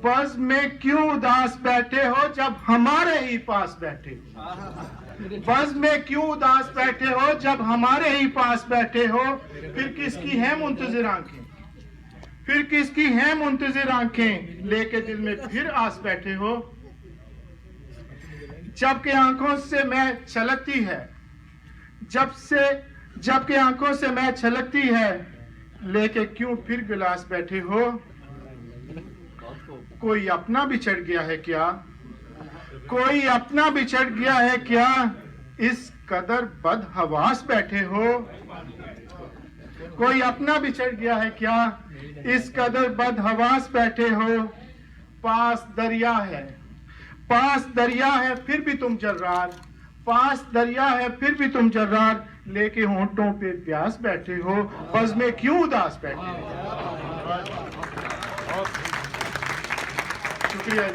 बज़्म में क्यों उदास बैठे हो जब हमारे ही पास बैठे हो। बज़्म में क्यों उदास बैठे हो जब हमारे ही पास बैठे हो। फिर किसकी है मुंतजिर आंखें, फिर किसकी है मुंतजिर आंखें, लेके दिल में फिर आस बैठे हो। जबकि आंखों से मैं छलकती है, जबकि आंखों से मैं छलकती है, लेके क्यों फिर गिलास बैठे हो। कोई अपना बिछड़ गया है क्या, कोई अपना बिछड़ गया है क्या, इस कदर बदहवास बैठे हो। कोई अपना बिछड़ गया है क्या, इस कदर बदहवास बैठे हो। पास दरिया है, पास दरिया है फिर भी तुम जर्रार, पास दरिया है फिर भी तुम जर्रार, लेके होंठों पे प्यास बैठे हो। बज़्म में क्यों उदास बैठे हो। शुक्रिया।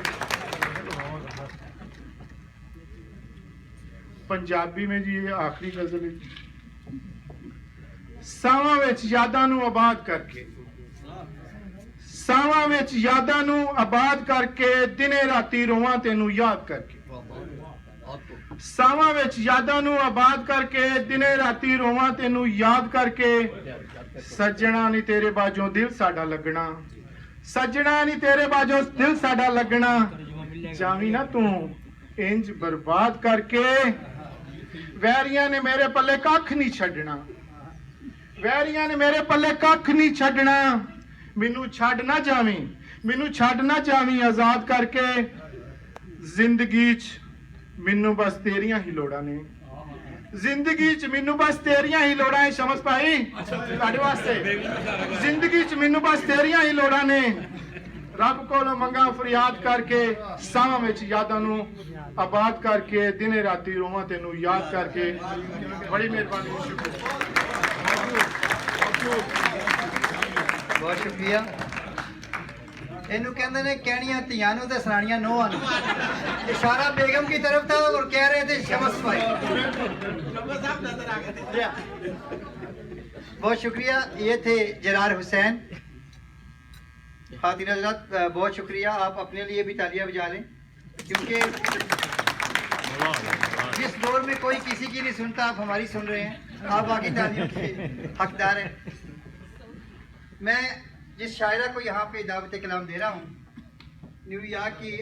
पंजाबी में जी ये आखिरी गजल है। सावां विच यादां नूं आबाद करके, सावां विच यादां नूं आबाद करके, दिने राती रोवां तेनू याद करके। सावां विच यादां नूं आबाद करके, दिने राती रोवां तेनू याद करके। सज्जणा नी तेरे बाजों दिल साडा लगना, सज्जणा नी तेरे बाजों दिल साडा लगना। जावी ना तू इंज बर्बाद करके, वैरियां ने मेरे पल्ले कख नहीं छड्डना, वैरियां ने मेरे पल्ले कख नहीं छड्डना। मैनू छड्ड ना जावी, मैनू छड्ड ना जावी आजाद करके। जिंदगी च मैनू बस तेरियां ही लोड़ां ने, जिंदगी च मैनू बस तेरियां ही लोड़ां है। शमस भाई तुहाडे वास्ते, जिंदगी च मैनू बस तेरियां ही लोड़ां ने। रब कोलों मंगा फरियाद करके, सावां विच यादां नूं आबाद करके, दिने राती रोवां तेनू याद करके। बड़ी मेहरबानी, बहुत शुक्रिया। इनू कहते ने कहनियां तियां नूं ते सुनानियां नोहां नूं। इशारा बेगम की तरफ था और कह रहे थे शमस भाई। बहुत शुक्रिया। ये थे जरार हुसैन। खातिन हज़रात बहुत शुक्रिया। आप अपने लिए भी तालियां बजा लें, क्योंकि जिस दौर में कोई किसी की नहीं सुनता, आप हमारी सुन रहे हैं। आप बाकी तालियों के हकदार हैं। मैं जिस शायरा को यहाँ पे दावत कलाम दे रहा हूँ, न्यूयॉर्क की